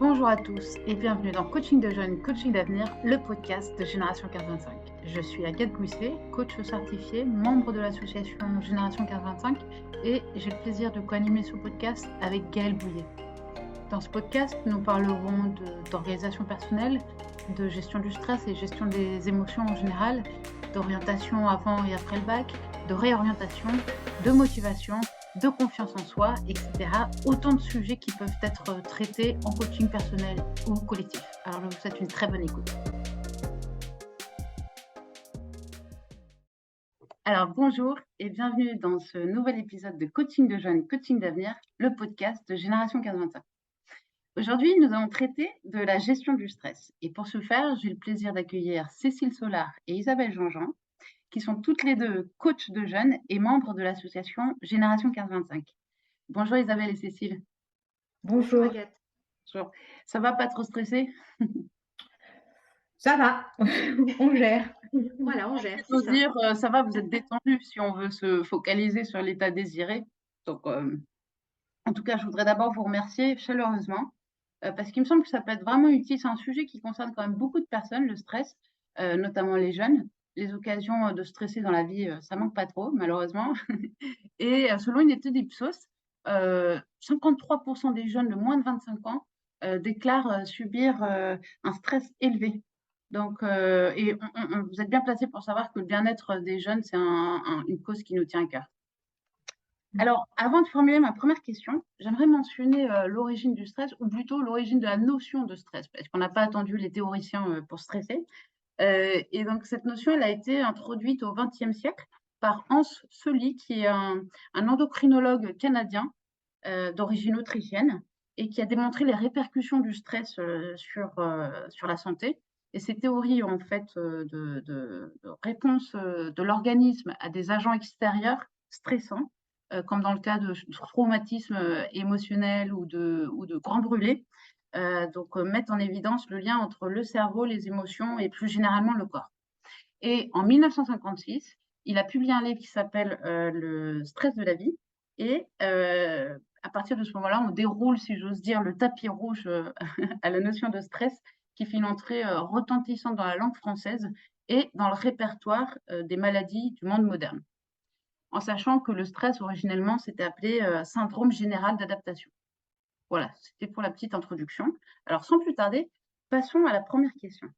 Bonjour à tous et bienvenue dans Coaching de jeunes, Coaching d'avenir, le podcast de Génération 1525. Je suis Agathe Bouisset, coach certifié, membre de l'association Génération 1525 et j'ai le plaisir de co-animer ce podcast avec Gaëlle Bouillet. Dans ce podcast, nous parlerons d'organisation personnelle, de gestion du stress et gestion des émotions en général, d'orientation avant et après le bac, de réorientation, de motivation, de confiance en soi, etc. Autant de sujets qui peuvent être traités en coaching personnel ou collectif. Alors je vous souhaite une très bonne écoute. Alors bonjour et bienvenue dans ce nouvel épisode de Coaching de jeunes, Coaching d'avenir, le podcast de Génération 1525. Aujourd'hui, nous allons traiter de la gestion du stress. Et pour ce faire, j'ai le plaisir d'accueillir Cécile Solar et Isabelle Jean-Jean, qui sont toutes les deux coachs de jeunes et membres de l'association Génération 1525. Bonjour Isabelle et Cécile. Bonjour Agathe. Bonjour. Ça va, pas trop stressé? Ça va, on gère. Voilà, on gère. Faut dire, ça va, vous êtes détendus si on veut se focaliser sur l'état désiré. Donc, en tout cas, je voudrais d'abord vous remercier chaleureusement parce qu'il me semble que ça peut être vraiment utile. C'est un sujet qui concerne quand même beaucoup de personnes, le stress, notamment les jeunes. Les occasions de stresser dans la vie, ça manque pas trop, malheureusement. Et selon une étude Ipsos, 53% des jeunes de moins de 25 ans déclarent subir un stress élevé. Donc, vous êtes bien placé pour savoir que le bien-être des jeunes, c'est une cause qui nous tient à cœur. Alors, avant de formuler ma première question, j'aimerais mentionner l'origine du stress, ou plutôt l'origine de la notion de stress, parce qu'on n'a pas attendu les théoriciens pour stresser. Et donc, cette notion, elle a été introduite au XXe siècle par Hans Sölly, qui est un endocrinologue canadien d'origine autrichienne et qui a démontré les répercussions du stress sur la santé. Et ces théories, en fait, de réponse de l'organisme à des agents extérieurs stressants, comme dans le cas de traumatismes émotionnels ou de grands brûlés, mettent en évidence le lien entre le cerveau, les émotions et plus généralement le corps. Et en 1956, il a publié un livre qui s'appelle Le stress de la vie. Et à partir de ce moment-là, on déroule, si j'ose dire, le tapis rouge à la notion de stress qui fait une entrée retentissante dans la langue française et dans le répertoire des maladies du monde moderne. En sachant que le stress, originellement, c'était appelé syndrome général d'adaptation. Voilà, c'était pour la petite introduction. Alors, sans plus tarder, passons à la première question.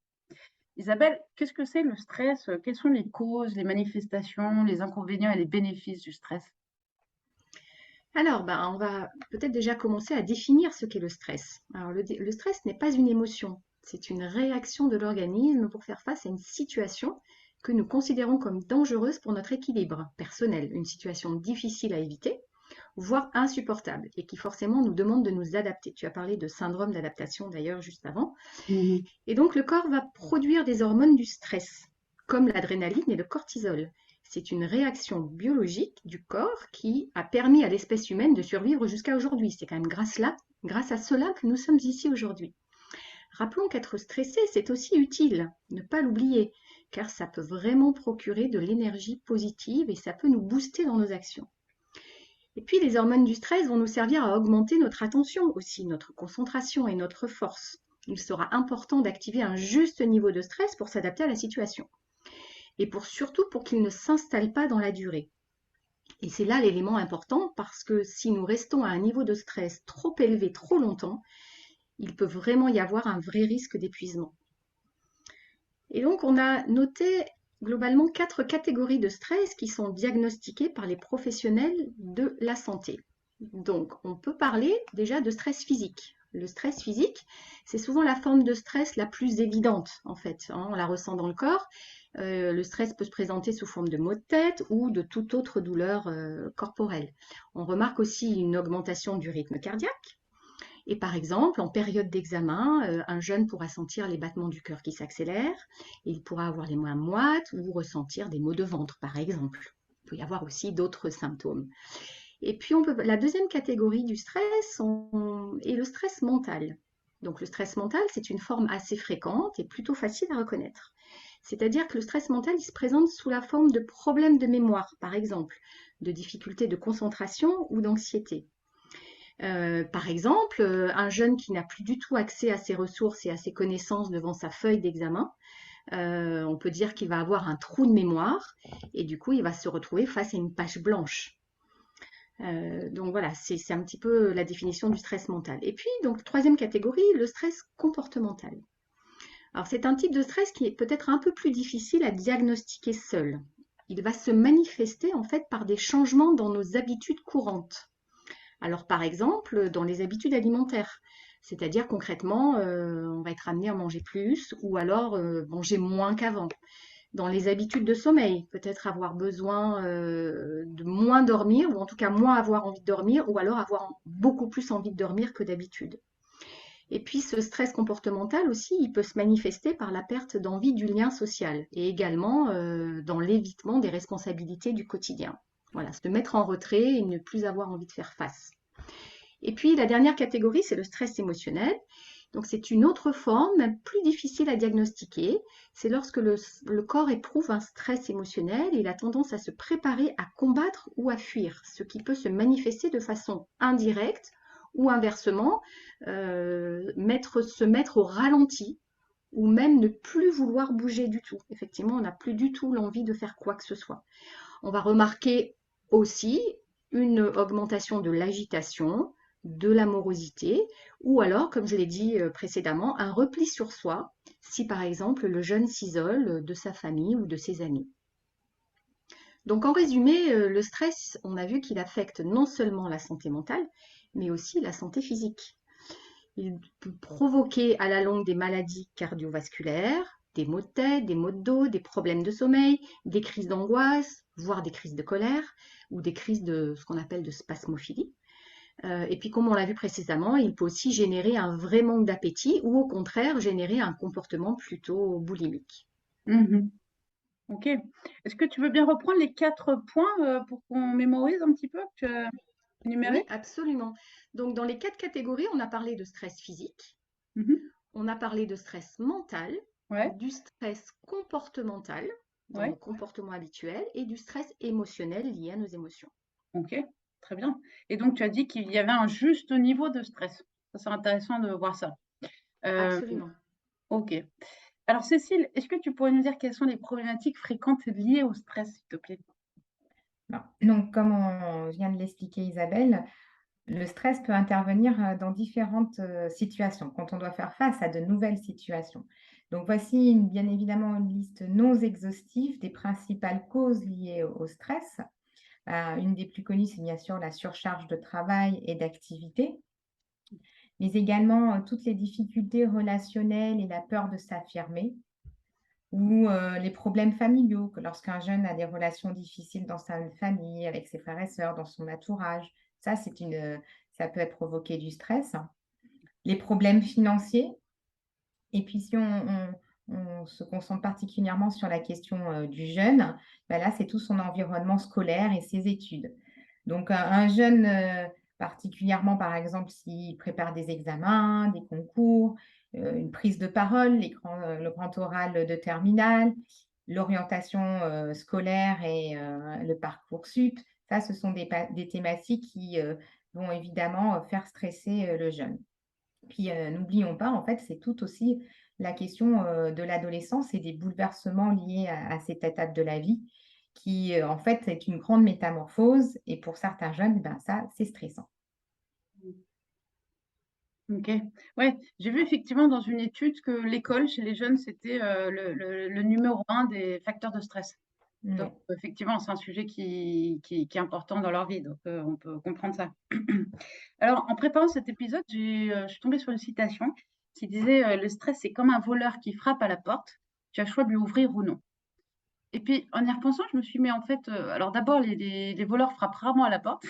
Isabelle, qu'est-ce que c'est le stress? Quelles sont les causes, les manifestations, les inconvénients et les bénéfices du stress? Alors, on va peut-être déjà commencer à définir ce qu'est le stress. Alors, le stress n'est pas une émotion, c'est une réaction de l'organisme pour faire face à une situation que nous considérons comme dangereuse pour notre équilibre personnel, une situation difficile à éviter, voire insupportable, et qui forcément nous demande de nous adapter. Tu as parlé de syndrome d'adaptation d'ailleurs juste avant. Et donc, le corps va produire des hormones du stress, comme l'adrénaline et le cortisol. C'est une réaction biologique du corps qui a permis à l'espèce humaine de survivre jusqu'à aujourd'hui. C'est quand même grâce à cela que nous sommes ici aujourd'hui. Rappelons qu'être stressé, c'est aussi utile, ne pas l'oublier, car ça peut vraiment procurer de l'énergie positive et ça peut nous booster dans nos actions. Et puis les hormones du stress vont nous servir à augmenter notre attention aussi, notre concentration et notre force. Il sera important d'activer un juste niveau de stress pour s'adapter à la situation. Et surtout pour qu'il ne s'installe pas dans la durée. Et c'est là l'élément important parce que si nous restons à un niveau de stress trop élevé trop longtemps, il peut vraiment y avoir un vrai risque d'épuisement. Et donc on a noté globalement 4 catégories de stress qui sont diagnostiquées par les professionnels de la santé. Donc on peut parler déjà de stress physique. Le stress physique, c'est souvent la forme de stress la plus évidente en fait, on la ressent dans le corps. Le stress peut se présenter sous forme de maux de tête ou de toute autre douleur corporelle. On remarque aussi une augmentation du rythme cardiaque. Et par exemple, en période d'examen, un jeune pourra sentir les battements du cœur qui s'accélèrent, et il pourra avoir les mains moites ou ressentir des maux de ventre, par exemple. Il peut y avoir aussi d'autres symptômes. Et puis, la deuxième catégorie du stress est le stress mental. Donc, le stress mental, c'est une forme assez fréquente et plutôt facile à reconnaître. C'est-à-dire que le stress mental, il se présente sous la forme de problèmes de mémoire, par exemple, de difficultés de concentration ou d'anxiété. Par exemple, un jeune qui n'a plus du tout accès à ses ressources et à ses connaissances devant sa feuille d'examen, on peut dire qu'il va avoir un trou de mémoire et du coup, il va se retrouver face à une page blanche. Donc voilà, c'est un petit peu la définition du stress mental. Et puis, donc, troisième catégorie, le stress comportemental. Alors, c'est un type de stress qui est peut-être un peu plus difficile à diagnostiquer seul. Il va se manifester en fait par des changements dans nos habitudes courantes. Alors, par exemple, dans les habitudes alimentaires, c'est-à-dire concrètement, on va être amené à manger plus ou alors manger moins qu'avant. Dans les habitudes de sommeil, peut-être avoir besoin de moins dormir ou en tout cas moins avoir envie de dormir ou alors avoir beaucoup plus envie de dormir que d'habitude. Et puis ce stress comportemental aussi, il peut se manifester par la perte d'envie du lien social et également dans l'évitement des responsabilités du quotidien. Voilà, se mettre en retrait et ne plus avoir envie de faire face. Et puis la dernière catégorie, c'est le stress émotionnel. Donc c'est une autre forme, même plus difficile à diagnostiquer. C'est lorsque le corps éprouve un stress émotionnel, il a tendance à se préparer à combattre ou à fuir, ce qui peut se manifester de façon indirecte ou inversement, se mettre au ralenti ou même ne plus vouloir bouger du tout. Effectivement, on n'a plus du tout l'envie de faire quoi que ce soit. On va remarquer aussi une augmentation de l'agitation, de l'amorosité, ou alors, comme je l'ai dit précédemment, un repli sur soi, si par exemple le jeune s'isole de sa famille ou de ses amis. Donc en résumé, le stress, on a vu qu'il affecte non seulement la santé mentale, mais aussi la santé physique. Il peut provoquer à la longue des maladies cardiovasculaires, des maux de tête, des maux de dos, des problèmes de sommeil, des crises d'angoisse, voire des crises de colère ou des crises de ce qu'on appelle de spasmophilie. Et puis, comme on l'a vu précédemment, il peut aussi générer un vrai manque d'appétit ou au contraire générer un comportement plutôt boulimique. Mhm. Ok. Est-ce que tu veux bien reprendre les 4 points pour qu'on mémorise un petit peu, que tu as énumérés? Oui, absolument. Donc, dans les 4 catégories, on a parlé de stress physique, Mhm. on a parlé de stress mental, Ouais, du stress comportemental dans ouais. nos comportements habituels et du stress émotionnel lié à nos émotions. Ok, très bien. Et donc, tu as dit qu'il y avait un juste niveau de stress. Ça, c'est intéressant de voir ça. Euh, Absolument. ok. Alors, Cécile, est-ce que tu pourrais nous dire quelles sont les problématiques fréquentes liées au stress, s'il te plaît? Non. Donc, comme on vient de l'expliquer Isabelle, le stress peut intervenir dans différentes situations, quand on doit faire face à de nouvelles situations. Donc, voici bien évidemment une liste non exhaustive des principales causes liées au stress. Une des plus connues, c'est bien sûr la surcharge de travail et d'activité, mais également toutes les difficultés relationnelles et la peur de s'affirmer, ou les problèmes familiaux, que lorsqu'un jeune a des relations difficiles dans sa famille, avec ses frères et sœurs, dans son entourage, ça, ça peut être provoqué du stress. Les problèmes financiers, et puis si on se concentre particulièrement sur la question du jeune, bah là, c'est tout son environnement scolaire et ses études. Donc, un jeune, particulièrement, par exemple, s'il prépare des examens, des concours, une prise de parole, le grand oral de terminale, l'orientation scolaire et le parcours sup, ça, ce sont des thématiques qui vont évidemment faire stresser le jeune. Puis, n'oublions pas, en fait, c'est tout aussi la question de l'adolescence et des bouleversements liés à cette étape de la vie qui, en fait, est une grande métamorphose et pour certains jeunes, ben, ça, c'est stressant. Ok. Ouais, j'ai vu effectivement dans une étude que l'école chez les jeunes, c'était le numéro 1 des facteurs de stress. Donc, Ouais. effectivement, c'est un sujet qui est important dans leur vie, donc on peut comprendre ça. Alors, en préparant cet épisode, je suis tombée sur une citation qui disait le stress, c'est comme un voleur qui frappe à la porte. Tu as le choix de lui ouvrir ou non. Et puis, en y repensant, je me suis mis en fait. Alors, d'abord, les voleurs frappent rarement à la porte.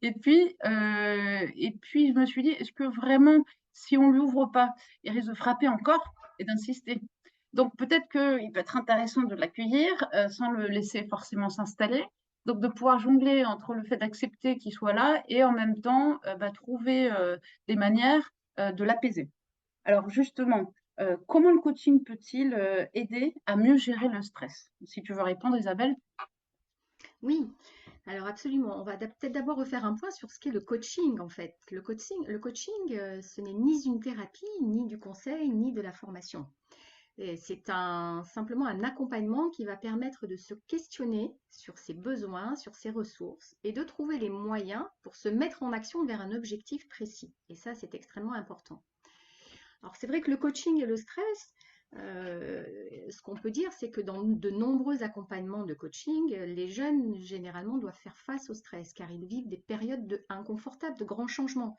Et puis, je me suis dit, est-ce que vraiment, si on ne lui ouvre pas, il risque de frapper encore et d'insister? Donc, peut-être qu'il peut être intéressant de l'accueillir sans le laisser forcément s'installer. Donc, de pouvoir jongler entre le fait d'accepter qu'il soit là et en même temps trouver des manières de l'apaiser. Alors, justement, comment le coaching peut-il aider à mieux gérer le stress? Si tu veux répondre, Isabelle. Oui, Alors absolument, on va peut-être d'abord refaire un point sur ce qu'est le coaching en fait. Le coaching, ce n'est ni une thérapie, ni du conseil, ni de la formation. Et c'est simplement un accompagnement qui va permettre de se questionner sur ses besoins, sur ses ressources et de trouver les moyens pour se mettre en action vers un objectif précis. Et ça, c'est extrêmement important. Alors c'est vrai que le coaching et le stress, euh, ce qu'on peut dire, c'est que dans de nombreux accompagnements de coaching, les jeunes généralement doivent faire face au stress car ils vivent des périodes inconfortables, de grands changements.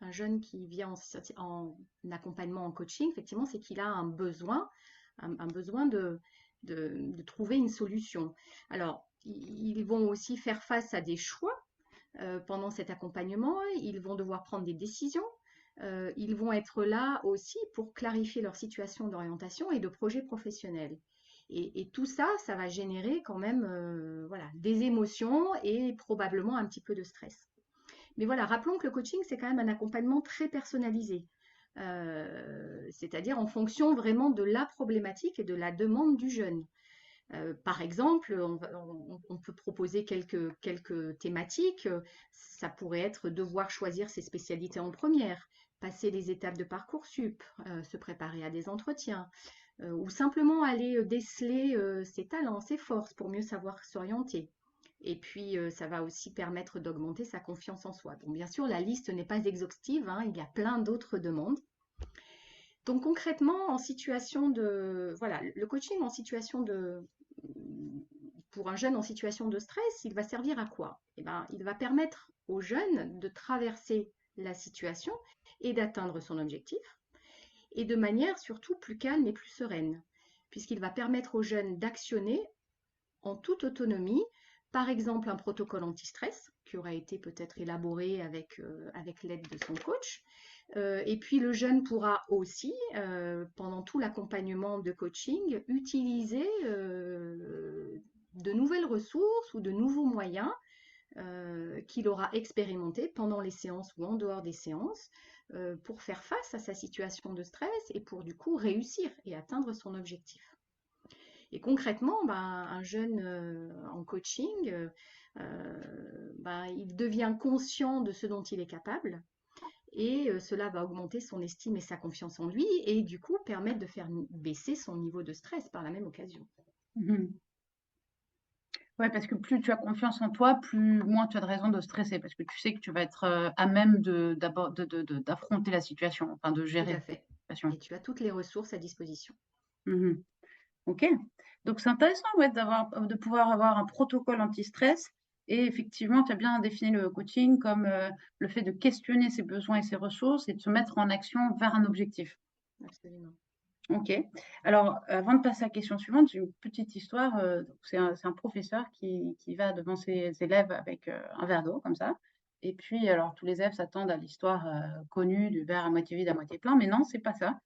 Un jeune qui vient en accompagnement en coaching, effectivement, c'est qu'il a un besoin de trouver une solution. Alors, ils vont aussi faire face à des choix pendant cet accompagnement, ils vont devoir prendre des décisions. Ils vont être là aussi pour clarifier leur situation d'orientation et de projet professionnel. Et tout ça, ça va générer quand même voilà, des émotions et probablement un petit peu de stress. Mais voilà, rappelons que le coaching, c'est quand même un accompagnement très personnalisé. C'est-à-dire en fonction vraiment de la problématique et de la demande du jeune. Par exemple, on peut proposer quelques thématiques. Ça pourrait être devoir choisir ses spécialités en première, passer les étapes de Parcoursup, se préparer à des entretiens, ou simplement aller déceler ses talents, ses forces pour mieux savoir s'orienter. Et puis, ça va aussi permettre d'augmenter sa confiance en soi. Donc, bien sûr, la liste n'est pas exhaustive, hein, il y a plein d'autres demandes. Donc concrètement, en situation de, voilà, le coaching en situation de, pour un jeune en situation de stress, il va servir à quoi? Eh ben, il va permettre au jeune de traverser la situation et d'atteindre son objectif, et de manière surtout plus calme et plus sereine, puisqu'il va permettre au jeune d'actionner en toute autonomie, par exemple un protocole anti-stress qui aura été peut-être élaboré avec l'aide de son coach. Et puis le jeune pourra aussi, pendant tout l'accompagnement de coaching, utiliser de nouvelles ressources ou de nouveaux moyens qu'il aura expérimentés pendant les séances ou en dehors des séances pour faire face à sa situation de stress et pour du coup réussir et atteindre son objectif. Et concrètement, ben, un jeune en coaching, ben, il devient conscient de ce dont il est capable et cela va augmenter son estime et sa confiance en lui et du coup permettre de faire baisser son niveau de stress par la même occasion. Mhm. Ouais, parce que plus tu as confiance en toi, plus moins tu as de raison de stresser, parce que tu sais que tu vas être à même d'affronter la situation, enfin de Tout gérer à la fait. situation. Et tu as toutes les ressources à disposition. Mhm. Ok. Donc c'est intéressant ouais, de pouvoir avoir un protocole anti-stress. Et effectivement, tu as bien défini le coaching comme le fait de questionner ses besoins et ses ressources et de se mettre en action vers un objectif. Absolument. Ok. Alors, avant de passer à la question suivante, j'ai une petite histoire. Donc c'est un professeur qui va devant ses élèves avec un verre d'eau, comme ça. Et puis, alors, tous les élèves s'attendent à l'histoire connue du verre à moitié vide, à moitié plein. Mais non, c'est pas ça.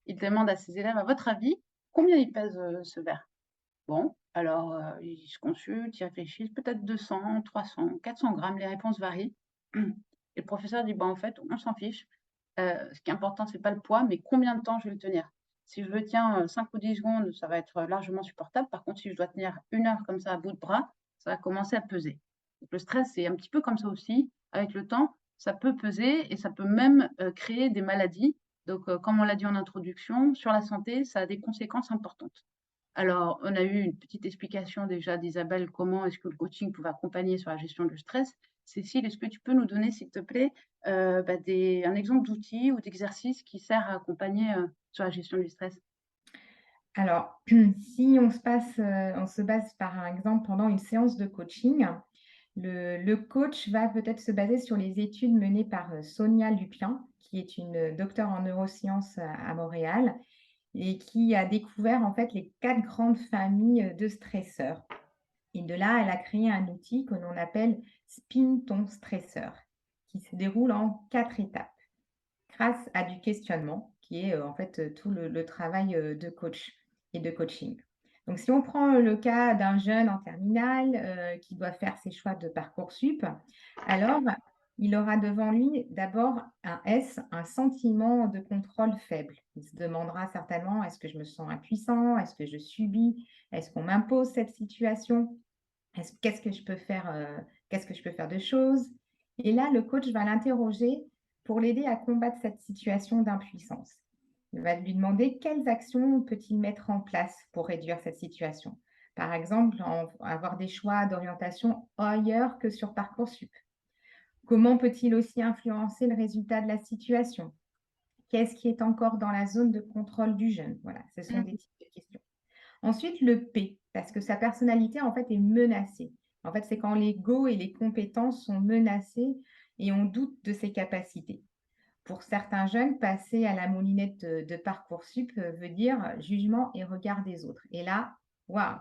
Il demande à ses élèves, à votre avis, combien il pèse ce verre? Bon, alors, ils se consultent, ils réfléchissent, peut-être 200, 300, 400 grammes, les réponses varient. Et le professeur dit, bah, en fait, on s'en fiche. Ce qui est important, c'est pas le poids, mais combien de temps je vais le tenir. Si je le tiens 5 ou 10 secondes, ça va être largement supportable. Par contre, si je dois tenir 1 heure comme ça à bout de bras, ça va commencer à peser. Donc, le stress, c'est un petit peu comme ça aussi. Avec le temps, ça peut peser et ça peut même créer des maladies. Donc, comme on l'a dit en introduction, sur la santé, ça a des conséquences importantes. Alors, on a eu une petite explication déjà d'Isabelle, comment est-ce que le coaching pouvait accompagner sur la gestion du stress. Cécile, est-ce que tu peux nous donner, s'il te plaît, un exemple d'outil ou d'exercice qui sert à accompagner sur la gestion du stress? Alors, si on se base par exemple pendant une séance de coaching, le coach va peut-être se baser sur les études menées par Sonia Lupien, qui est une docteure en neurosciences à Montréal et qui a découvert en fait les 4 grandes familles de stresseurs. Et de là, elle a créé un outil que l'on appelle Spin ton stresseur, qui se déroule en 4 étapes, grâce à du questionnement, qui est en fait tout le travail de coach et de coaching. Donc, si on prend le cas d'un jeune en terminale qui doit faire ses choix de Parcoursup, alors il aura devant lui d'abord un sentiment de contrôle faible. Il se demandera certainement, est-ce que je me sens impuissant? Est-ce que je subis? Est-ce qu'on m'impose cette situation? Qu'est-ce que je peux faire Qu'est-ce que je peux faire de choses? Et là, le coach va l'interroger pour l'aider à combattre cette situation d'impuissance. Il va lui demander quelles actions peut-il mettre en place pour réduire cette situation. Par exemple, avoir des choix d'orientation ailleurs que sur Parcoursup. Comment peut-il aussi influencer le résultat de la situation? Qu'est-ce qui est encore dans la zone de contrôle du jeune? Voilà, ce sont des types de questions. Ensuite, le P, parce que sa personnalité, en fait, est menacée. En fait, c'est quand l'ego et les compétences sont menacés et on doute de ses capacités. Pour certains jeunes, passer à la moulinette de Parcoursup veut dire jugement et regard des autres. Et là, waouh!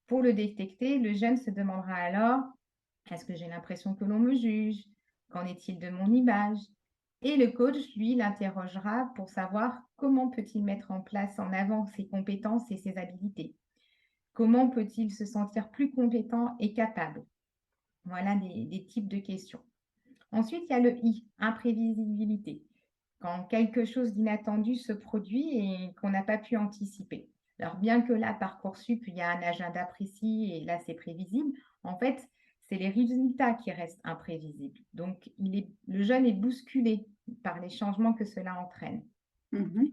Pour le détecter, le jeune se demandera alors, est-ce que j'ai l'impression que l'on me juge? Qu'en est-il de mon image? Et le coach, lui, l'interrogera pour savoir comment peut-il mettre en place en avant ses compétences et ses habilités. Comment peut-il se sentir plus compétent et capable? Voilà des types de questions. Ensuite, il y a le I, imprévisibilité. Quand quelque chose d'inattendu se produit et qu'on n'a pas pu anticiper. Alors, bien que là, Parcoursup, il y a un agenda précis et là, c'est prévisible, en fait, c'est les résultats qui restent imprévisibles. Donc, le jeune est bousculé par les changements que cela entraîne. Mhm.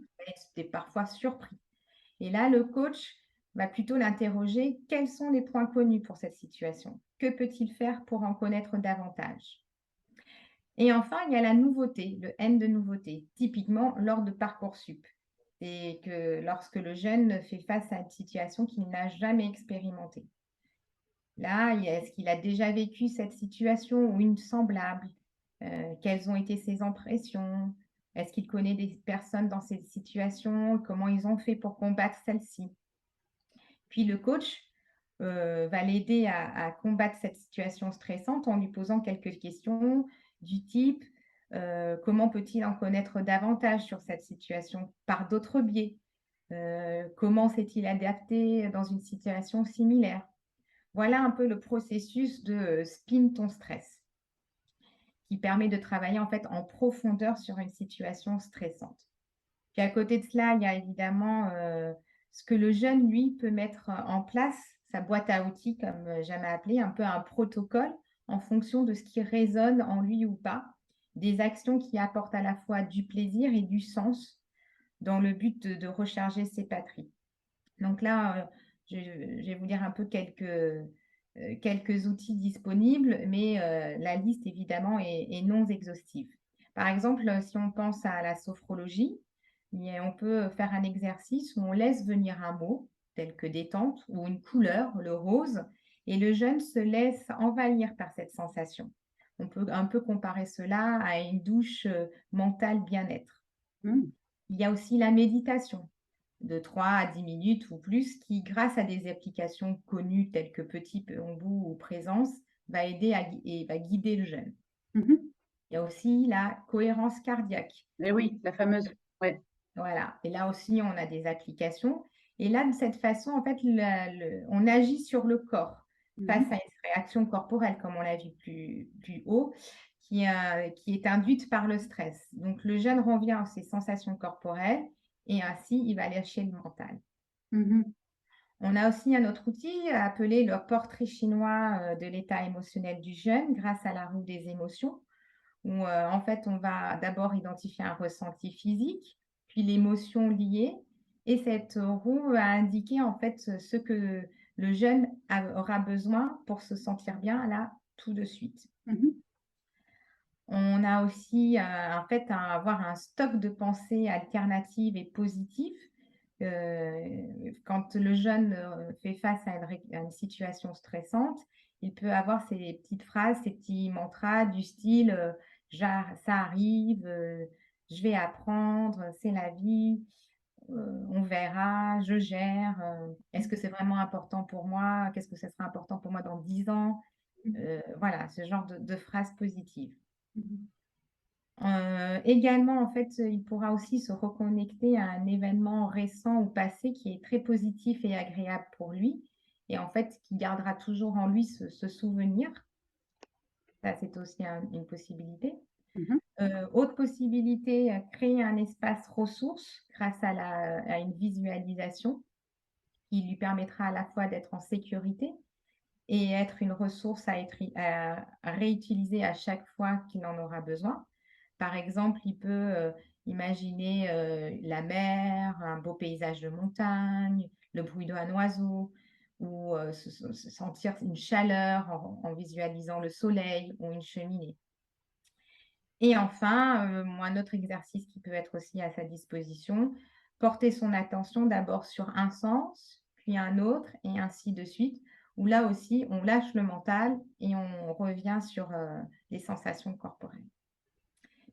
Il est parfois surpris. Et là, le coach va plutôt l'interroger, quels sont les points connus pour cette situation? Que peut-il faire pour en connaître davantage? Et enfin, il y a la nouveauté, le N de nouveauté, typiquement lors de Parcoursup. C'est que lorsque le jeune fait face à une situation qu'il n'a jamais expérimentée. Là, est-ce qu'il a déjà vécu cette situation ou une semblable? Quelles ont été ses impressions? Est-ce qu'il connaît des personnes dans cette situation? Comment ils ont fait pour combattre celle-ci? Puis le coach va l'aider à combattre cette situation stressante en lui posant quelques questions du type comment peut-il en connaître davantage sur cette situation par d'autres biais? Comment s'est-il adapté dans une situation similaire? Voilà un peu le processus de spin ton stress qui permet de travailler en fait en profondeur sur une situation stressante. Puis à côté de cela, il y a évidemment ce que le jeune, lui, peut mettre en place, sa boîte à outils, comme j'aime appeler, un peu un protocole en fonction de ce qui résonne en lui ou pas, des actions qui apportent à la fois du plaisir et du sens dans le but de recharger ses batteries. Donc là, je vais vous dire un peu quelques outils disponibles, mais la liste, évidemment, est non exhaustive. Par exemple, si on pense à la sophrologie, on peut faire un exercice où on laisse venir un mot, tel que détente, ou une couleur, le rose, et le jeune se laisse envahir par cette sensation. On peut un peu comparer cela à une douche mentale bien-être. Mhm. Il y a aussi la méditation de 3 à 10 minutes ou plus qui, grâce à des applications connues telles que Petit Bambou ou Présence, va aider et va guider le jeune. Mhm. Il y a aussi la cohérence cardiaque. Et oui, la fameuse. Ouais. Voilà. Et là aussi, on a des applications. Et là, de cette façon, en fait, on agit sur le corps face Mhm. à une réaction corporelle, comme on l'a vu plus haut, qui est induite par le stress. Donc, le jeune revient à ses sensations corporelles et ainsi, il va lâcher le mental. Mhm. On a aussi un autre outil appelé le portrait chinois de l'état émotionnel du jeune grâce à la roue des émotions, où en fait, on va d'abord identifier un ressenti physique, puis l'émotion liée, et cette roue va indiquer en fait ce que le jeune aura besoin pour se sentir bien là tout de suite. Mhm. On a aussi en fait avoir un stock de pensées alternatives et positives. Quand le jeune fait face à une situation stressante, il peut avoir ces petites phrases, ces petits mantras du style ça arrive, je vais apprendre, c'est la vie, on verra, je gère, est-ce que c'est vraiment important pour moi? Qu'est-ce que ce sera important pour moi dans 10 ans? Voilà, ce genre de phrases positives. Mhm. Également, en fait, il pourra aussi se reconnecter à un événement récent ou passé qui est très positif et agréable pour lui et en fait, qui gardera toujours en lui ce souvenir. Ça, c'est aussi une possibilité. Mhm. Autre possibilité, créer un espace ressources grâce à une visualisation qui lui permettra à la fois d'être en sécurité et être une ressource à réutiliser à chaque fois qu'il en aura besoin. Par exemple, il peut imaginer la mer, un beau paysage de montagne, le bruit d'un oiseau, ou se sentir une chaleur en visualisant le soleil ou une cheminée. Et enfin, un autre exercice qui peut être aussi à sa disposition, porter son attention d'abord sur un sens, puis un autre, et ainsi de suite, où là aussi, on lâche le mental et on revient sur les sensations corporelles.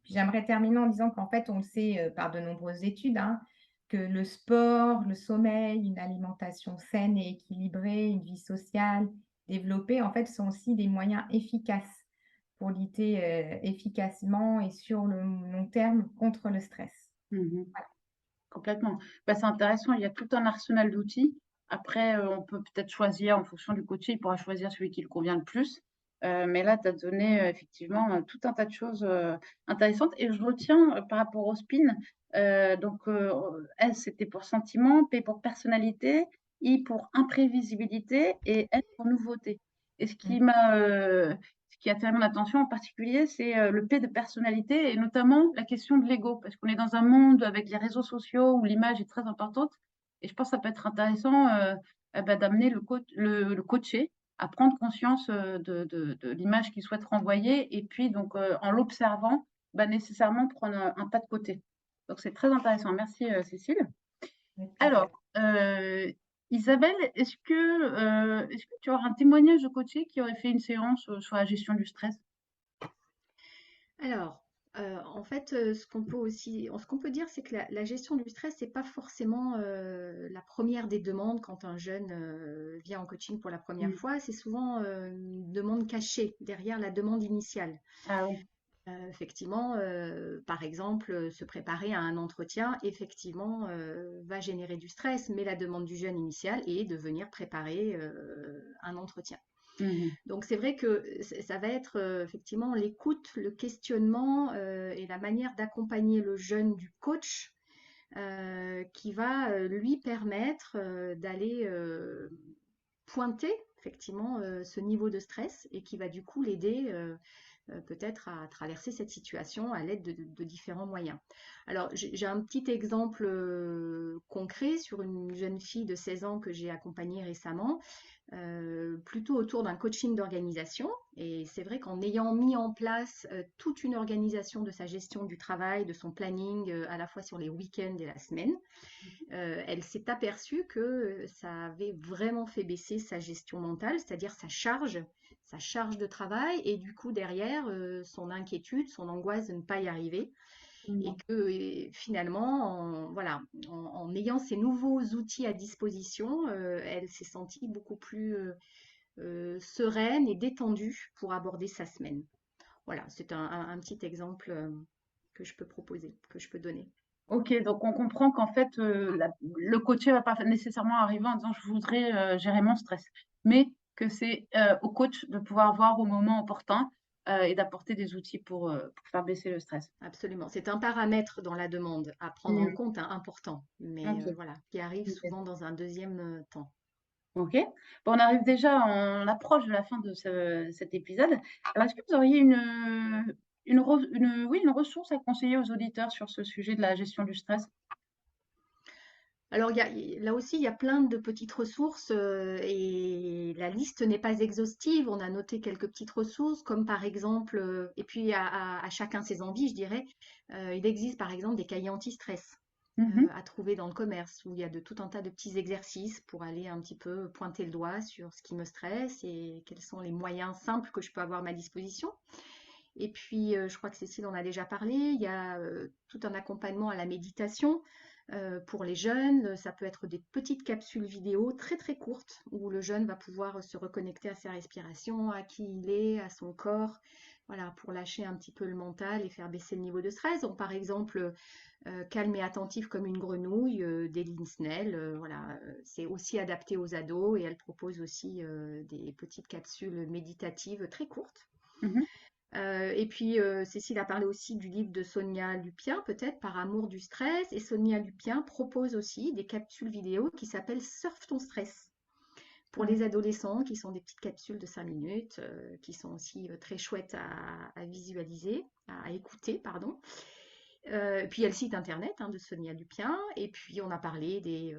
Puis j'aimerais terminer en disant qu'en fait, on le sait par de nombreuses études, hein, que le sport, le sommeil, une alimentation saine et équilibrée, une vie sociale développée, en fait, sont aussi des moyens efficaces pour lutter efficacement et sur le long terme contre le stress. Mmh. Complètement. Bah, c'est intéressant, il y a tout un arsenal d'outils. Après, on peut peut-être choisir en fonction du coaché, il pourra choisir celui qui le convient le plus. Mais là, tu as donné, effectivement, tout un tas de choses, intéressantes et je retiens, par rapport au SPIN, donc S, c'était pour sentiment, P pour personnalité, I pour imprévisibilité et N pour nouveauté. Et Mm. ce qui a attiré mon attention en particulier, c'est le P de personnalité et notamment la question de l'ego, parce qu'on est dans un monde avec les réseaux sociaux où l'image est très importante. Et je pense que ça peut être intéressant d'amener le coaché à prendre conscience de l'image qu'il souhaite renvoyer et puis donc en l'observant, nécessairement prendre un pas de côté. Donc c'est très intéressant. Merci Cécile. Avec plaisir. Alors, Isabelle, est-ce que tu auras un témoignage de coaché qui aurait fait une séance sur la gestion du stress? Alors, en fait, ce qu'on peut dire, c'est que la gestion du stress, c'est pas forcément la première des demandes quand un jeune vient en coaching pour la première Mm. fois. C'est souvent une demande cachée derrière la demande initiale. Ah oui. Effectivement, par exemple, se préparer à un entretien, effectivement, va générer du stress, mais la demande du jeune initial est de venir préparer un entretien. Mhm. Donc c'est vrai que ça va être effectivement l'écoute, le questionnement et la manière d'accompagner le jeune du coach qui va lui permettre d'aller pointer effectivement ce niveau de stress et qui va du coup l'aider peut-être à traverser cette situation à l'aide de différents moyens. Alors, j'ai un petit exemple concret sur une jeune fille de 16 ans que j'ai accompagnée récemment, plutôt autour d'un coaching d'organisation. Et c'est vrai qu'en ayant mis en place toute une organisation de sa gestion du travail, de son planning, à la fois sur les week-ends et la semaine, elle s'est aperçue que ça avait vraiment fait baisser sa gestion mentale, c'est-à-dire sa charge de travail, et du coup derrière son inquiétude, son angoisse de ne pas y arriver, et Mhm. que finalement, voilà, en ayant ces nouveaux outils à disposition, elle s'est sentie beaucoup plus sereine et détendue pour aborder sa semaine. Voilà, c'est un petit exemple que je peux proposer, que je peux donner. Ok, donc on comprend qu'en fait, le coaché ne va pas nécessairement arriver en disant je voudrais gérer mon stress, mais que c'est au coach de pouvoir voir au moment opportun et d'apporter des outils pour faire baisser le stress. Absolument. C'est un paramètre dans la demande à prendre en Mm. compte, hein, important, mais Ok. voilà, qui arrive Ok. souvent dans un deuxième temps. Ok. Bon, on arrive déjà, on approche de la fin de cet épisode. Alors, est-ce que vous auriez oui, une ressource à conseiller aux auditeurs sur ce sujet de la gestion du stress? Alors, là aussi, il y a plein de petites ressources et la liste n'est pas exhaustive. On a noté quelques petites ressources, comme par exemple, et puis à chacun ses envies, je dirais, il existe par exemple des cahiers anti-stress Mhm. à trouver dans le commerce, où il y a tout un tas de petits exercices pour aller un petit peu pointer le doigt sur ce qui me stresse et quels sont les moyens simples que je peux avoir à ma disposition. Et puis, je crois que Cécile en a déjà parlé, il y a tout un accompagnement à la méditation pour les jeunes. Ça peut être des petites capsules vidéo très très courtes où le jeune va pouvoir se reconnecter à sa respiration, à qui il est, à son corps, voilà, pour lâcher un petit peu le mental et faire baisser le niveau de stress. Donc, par exemple, calme et attentif comme une grenouille, d'Eline Snell, voilà, c'est aussi adapté aux ados et elle propose aussi des petites capsules méditatives très courtes. Mhm. Et puis, Cécile a parlé aussi du livre de Sonia Lupien, peut-être Par amour du stress. Et Sonia Lupien propose aussi des capsules vidéo qui s'appellent Surf ton stress, Pour les adolescents, qui sont des petites capsules de 5 minutes, qui sont aussi très chouettes à visualiser, à écouter, pardon. Puis il y a le site internet de Sonia Lupien, et puis on a parlé des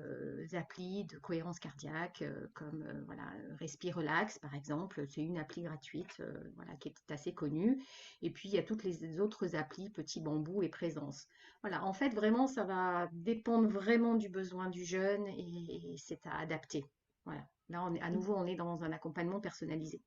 applis de cohérence cardiaque, comme voilà, Respire Relax par exemple, c'est une appli gratuite voilà, qui est assez connue, et puis il y a toutes les autres applis, Petit Bambou et Présence. Voilà, en fait vraiment ça va dépendre vraiment du besoin du jeune, et c'est à adapter. Voilà, là à nouveau on est dans un accompagnement personnalisé.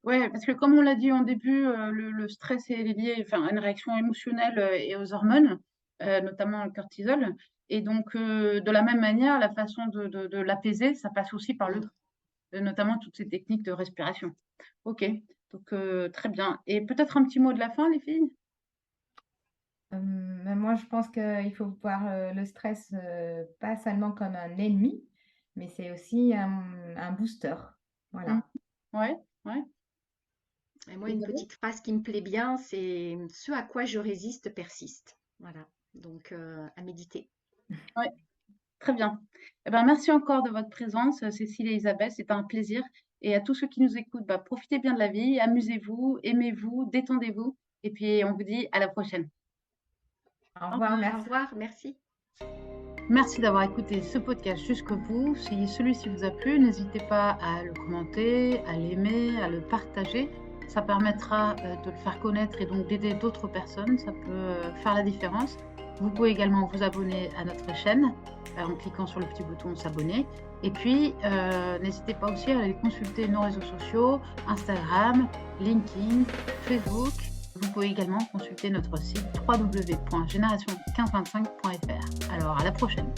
Ouais, parce que comme on l'a dit en début, le stress est lié, enfin, à une réaction émotionnelle et aux hormones, notamment le cortisol. Et donc, de la même manière, la façon de l'apaiser, ça passe aussi par Mm. notamment toutes ces techniques de respiration. Ok, donc très bien. Et peut-être un petit mot de la fin, les filles? Mais moi, je pense qu'il faut voir le stress pas seulement comme un ennemi, mais c'est aussi un booster. Mm. Voilà. Ouais, ouais. Et moi, une Isabelle. petite phrase qui me plaît bien, c'est ce à quoi je résiste persiste. Voilà, donc à méditer. Ouais, très bien. Eh ben, merci encore de votre présence, Cécile et Isabelle, c'était un plaisir. Et à tous ceux qui nous écoutent, bah, profitez bien de la vie, amusez-vous, aimez-vous, détendez-vous. Et puis, on vous dit à la prochaine. Au Au revoir, revoir. Au merci. revoir, merci. Merci d'avoir écouté ce podcast jusqu'au bout. Si celui-ci vous a plu, n'hésitez pas à le commenter, à l'aimer, à le partager. Ça permettra de le faire connaître et donc d'aider d'autres personnes. Ça peut faire la différence. Vous pouvez également vous abonner à notre chaîne en cliquant sur le petit bouton s'abonner. Et puis, n'hésitez pas aussi à aller consulter nos réseaux sociaux, Instagram, LinkedIn, Facebook. Vous pouvez également consulter notre site www.génération1525.fr. Alors à la prochaine.